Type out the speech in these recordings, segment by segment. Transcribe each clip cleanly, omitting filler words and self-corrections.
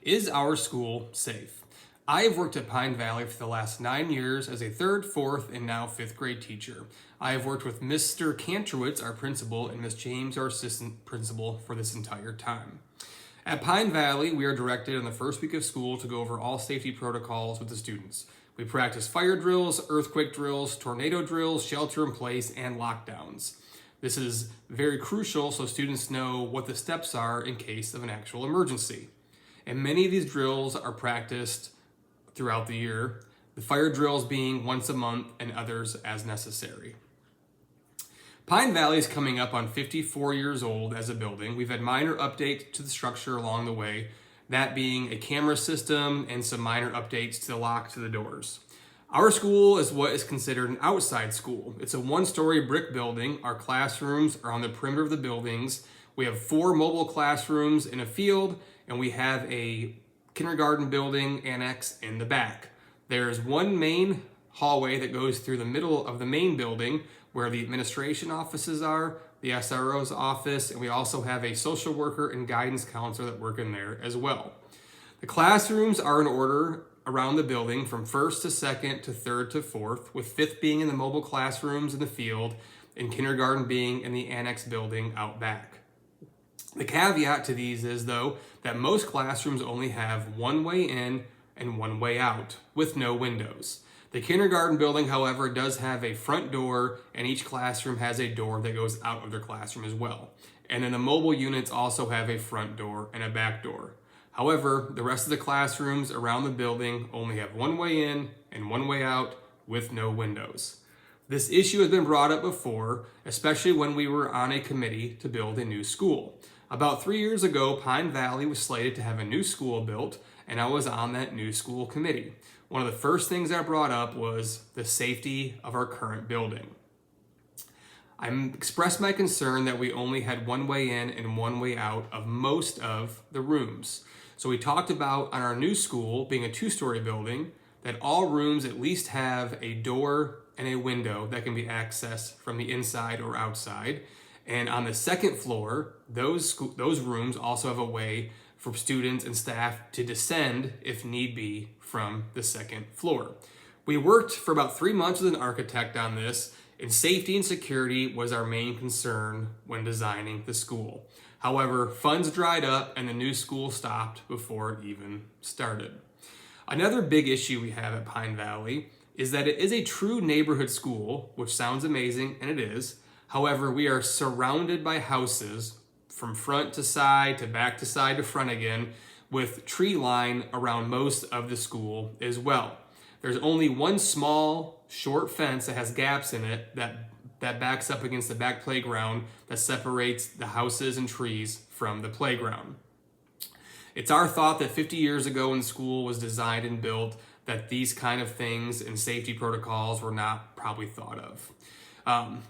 Is our school safe? I have worked at Pine Valley for the last 9 years as a 3rd, 4th, and now 5th grade teacher. I have worked with Mr. Kantrowitz, our principal, and Ms. James, our assistant principal, for this entire time. At Pine Valley, we are directed in the first week of school to go over all safety protocols with the students. We practice fire drills, earthquake drills, tornado drills, shelter in place, and lockdowns. This is very crucial so students know what the steps are in case of an actual emergency. And many of these drills are practiced throughout the year, the fire drills being once a month and others as necessary. Pine Valley is coming up on 54 years old as a building. We've had minor updates to the structure along the way, that being a camera system and some minor updates to the locks to the doors. Our school is what is considered an outside school. It's a 1-story brick building. Our classrooms are on the perimeter of the buildings. We have 4 mobile classrooms in a field, and we have a kindergarten building annex in the back. There's one main hallway that goes through the middle of the main building where the administration offices are, the SRO's office, and we also have a social worker and guidance counselor that work in there as well. The classrooms are in order around the building from 1st to 2nd to 3rd to 4th, with 5th being in the mobile classrooms in the field and kindergarten being in the annex building out back. The caveat to these is, though, that most classrooms only have one way in and one way out, with no windows. The kindergarten building, however, does have a front door, and each classroom has a door that goes out of their classroom as well. And then the mobile units also have a front door and a back door. However, the rest of the classrooms around the building only have one way in and one way out with no windows. This issue has been brought up before, especially when we were on a committee to build a new school. About 3 years ago, Pine Valley was slated to have a new school built, and I was on that new school committee. One of the first things I brought up was the safety of our current building. I expressed my concern that we only had one way in and one way out of most of the rooms. So we talked about on our new school, being a 2-story building, that all rooms at least have a door and a window that can be accessed from the inside or outside. And on the 2nd floor, those rooms also have a way for students and staff to descend, if need be, from the 2nd floor. We worked for about 3 months with an architect on this, and safety and security was our main concern when designing the school. However, funds dried up and the new school stopped before it even started. Another big issue we have at Pine Valley is that it is a true neighborhood school, which sounds amazing, and it is. However, we are surrounded by houses from front to side to back to side to front again, with tree line around most of the school as well. There's only one small, short fence that has gaps in it that backs up against the back playground that separates the houses and trees from the playground. It's our thought that 50 years ago when the school was designed and built, that these kind of things and safety protocols were not probably thought of.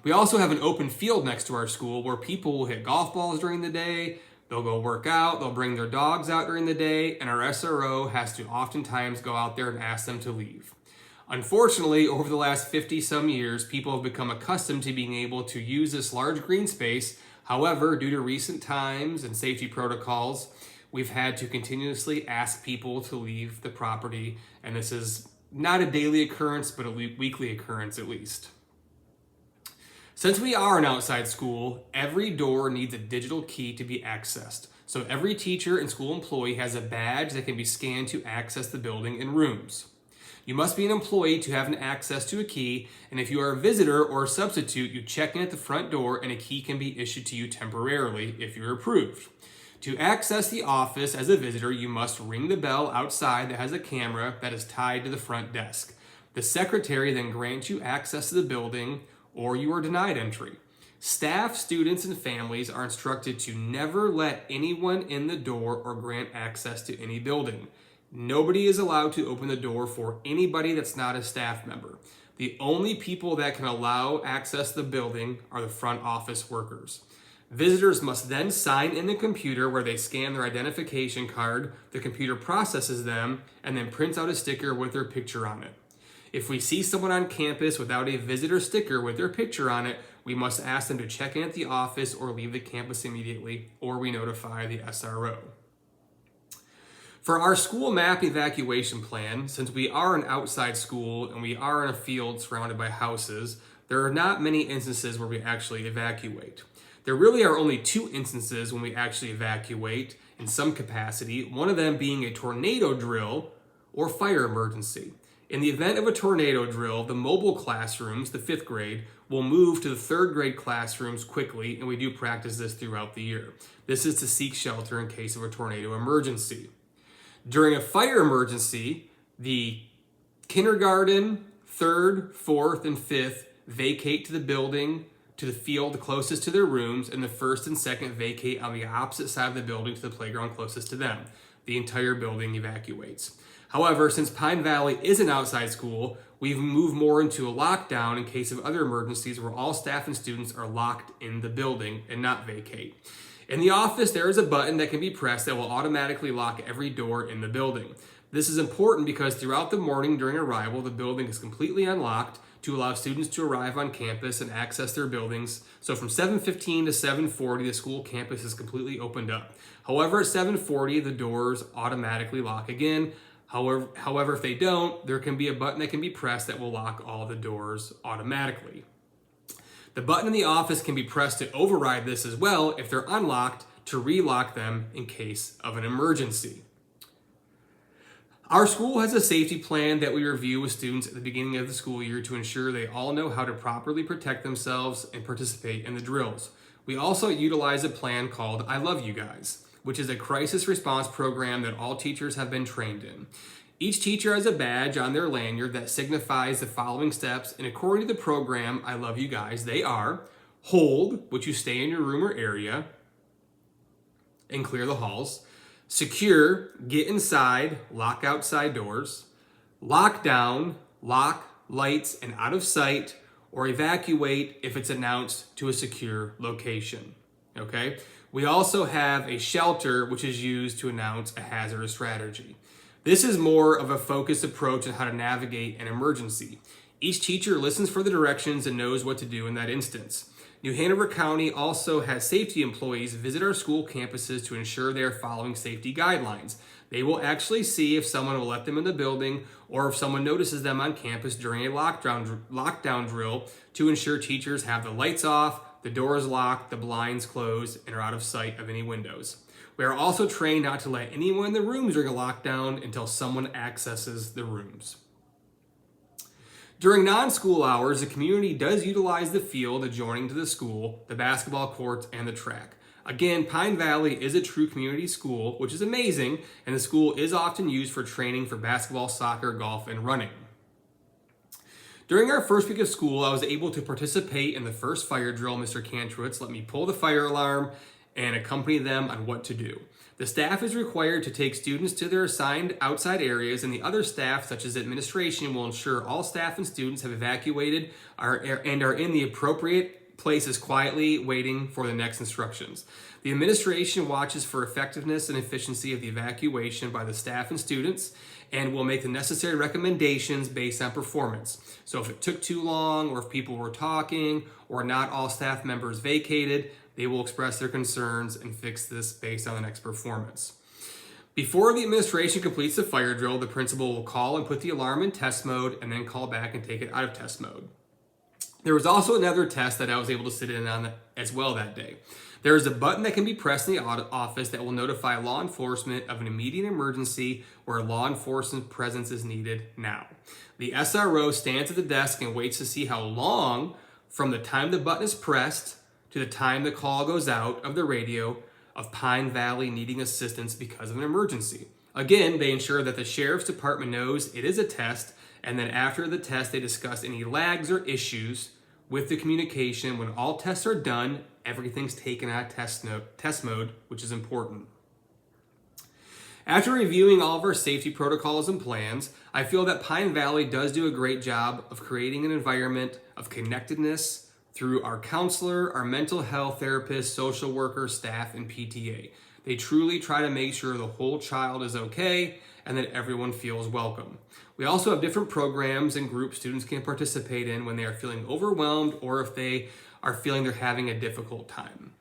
We also have an open field next to our school where people will hit golf balls during the day, they'll go work out, they'll bring their dogs out during the day, and our SRO has to oftentimes go out there and ask them to leave. Unfortunately, over the last 50-some years, people have become accustomed to being able to use this large green space. However, due to recent times and safety protocols, we've had to continuously ask people to leave the property, and this is not a daily occurrence, but a weekly occurrence at least. Since we are an outside school, every door needs a digital key to be accessed. So every teacher and school employee has a badge that can be scanned to access the building and rooms. You must be an employee to have an access to a key, and if you are a visitor or a substitute, you check in at the front door and a key can be issued to you temporarily if you're approved. To access the office as a visitor, you must ring the bell outside that has a camera that is tied to the front desk. The secretary then grants you access to the building, or you are denied entry. Staff, students, and families are instructed to never let anyone in the door or grant access to any building. Nobody is allowed to open the door for anybody that's not a staff member. The only people that can allow access to the building are the front office workers. Visitors must then sign in the computer where they scan their identification card, the computer processes them, and then prints out a sticker with their picture on it. If we see someone on campus without a visitor sticker with their picture on it, we must ask them to check in at the office or leave the campus immediately, or we notify the SRO. For our school map evacuation plan, since we are an outside school and we are in a field surrounded by houses, there are not many instances where we actually evacuate. There really are only 2 instances when we actually evacuate in some capacity, one of them being a tornado drill or fire emergency. In the event of a tornado drill, the mobile classrooms, the 5th grade, will move to the 3rd grade classrooms quickly, and we do practice this throughout the year. This is to seek shelter in case of a tornado emergency. During a fire emergency, the kindergarten, 3rd, 4th, and 5th vacate to the building, to the field closest to their rooms, and the 1st and 2nd vacate on the opposite side of the building to the playground closest to them. The entire building evacuates. However, since Pine Valley is an outside school, we've moved more into a lockdown in case of other emergencies where all staff and students are locked in the building and not vacate. In the office, there is a button that can be pressed that will automatically lock every door in the building. This is important because throughout the morning during arrival, the building is completely unlocked to allow students to arrive on campus and access their buildings. So from 7:15 to 7:40, the school campus is completely opened up. However, at 7:40, the doors automatically lock again. However, if they don't, there can be a button that can be pressed that will lock all the doors automatically. The button in the office can be pressed to override this as well if they're unlocked, to relock them in case of an emergency. Our school has a safety plan that we review with students at the beginning of the school year to ensure they all know how to properly protect themselves and participate in the drills. We also utilize a plan called I Love You Guys, which is a crisis response program that all teachers have been trained in. Each teacher has a badge on their lanyard that signifies the following steps, and according to the program, I Love You Guys, they are: hold, which you stay in your room or area and clear the halls; secure, get inside, lock outside doors; lock down, lock, lights, and out of sight, or evacuate if it's announced to a secure location. Okay? We also have a shelter, which is used to announce a hazardous strategy. This is more of a focused approach on how to navigate an emergency. Each teacher listens for the directions and knows what to do in that instance. New Hanover County also has safety employees visit our school campuses to ensure they are following safety guidelines. They will actually see if someone will let them in the building or if someone notices them on campus during a lockdown drill to ensure teachers have the lights off, the doors locked, the blinds closed, and are out of sight of any windows. We are also trained not to let anyone in the rooms during a lockdown until someone accesses the rooms. During non-school hours, the community does utilize the field adjoining to the school, the basketball courts, and the track. Again, Pine Valley is a true community school, which is amazing, and the school is often used for training for basketball, soccer, golf, and running. During our first week of school, I was able to participate in the first fire drill. Mr. Kantrowitz let me pull the fire alarm and accompany them on what to do. The staff is required to take students to their assigned outside areas, and the other staff, such as administration, will ensure all staff and students have evacuated and are in the appropriate places quietly waiting for the next instructions. The administration watches for effectiveness and efficiency of the evacuation by the staff and students and will make the necessary recommendations based on performance. So if it took too long, or if people were talking, or not all staff members vacated, they will express their concerns and fix this based on the next performance. Before the administration completes the fire drill, the principal will call and put the alarm in test mode and then call back and take it out of test mode. There was also another test that I was able to sit in on as well that day. There is a button that can be pressed in the office that will notify law enforcement of an immediate emergency where law enforcement presence is needed now. The SRO stands at the desk and waits to see how long from the time the button is pressed to the time the call goes out of the radio of Pine Valley needing assistance because of an emergency. Again, they ensure that the sheriff's department knows it is a test, and then after the test, they discuss any lags or issues with the communication. When all tests are done, everything's taken out of test mode, which is important. After reviewing all of our safety protocols and plans, I feel that Pine Valley does do a great job of creating an environment of connectedness through our counselor, our mental health therapist, social worker, staff, and PTA. They truly try to make sure the whole child is okay and that everyone feels welcome. We also have different programs and groups students can participate in when they are feeling overwhelmed or if they are feeling they're having a difficult time.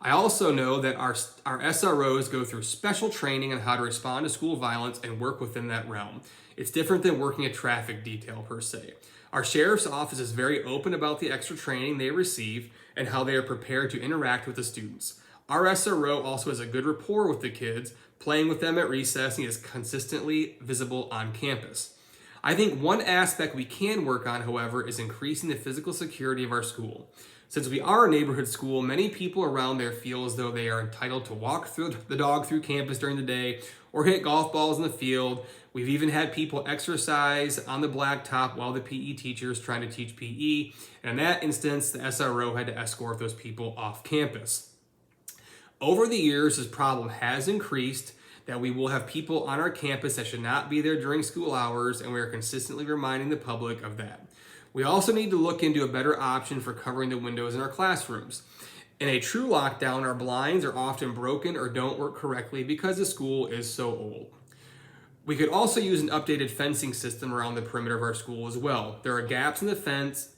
I also know that our SROs go through special training on how to respond to school violence and work within that realm. It's different than working a traffic detail per se. Our sheriff's office is very open about the extra training they receive and how they are prepared to interact with the students. Our SRO also has a good rapport with the kids, playing with them at recess, and is consistently visible on campus. I think one aspect we can work on, however, is increasing the physical security of our school. Since we are a neighborhood school, many people around there feel as though they are entitled to walk the dog through campus during the day or hit golf balls in the field. We've even had people exercise on the blacktop while the PE teacher is trying to teach PE. And in that instance, the SRO had to escort those people off campus. Over the years, this problem has increased, that we will have people on our campus that should not be there during school hours, and we are consistently reminding the public of that. We also need to look into a better option for covering the windows in our classrooms. In a true lockdown, our blinds are often broken or don't work correctly because the school is so old. We could also use an updated fencing system around the perimeter of our school as well. There are gaps in the fence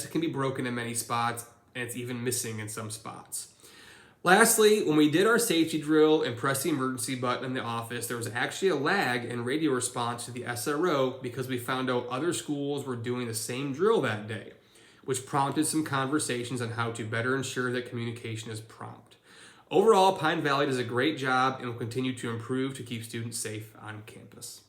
can be broken in many spots, and it's even missing in some spots. Lastly, when we did our safety drill and pressed the emergency button in the office, there was actually a lag in radio response to the SRO because we found out other schools were doing the same drill that day, which prompted some conversations on how to better ensure that communication is prompt. Overall, Pine Valley does a great job and will continue to improve to keep students safe on campus.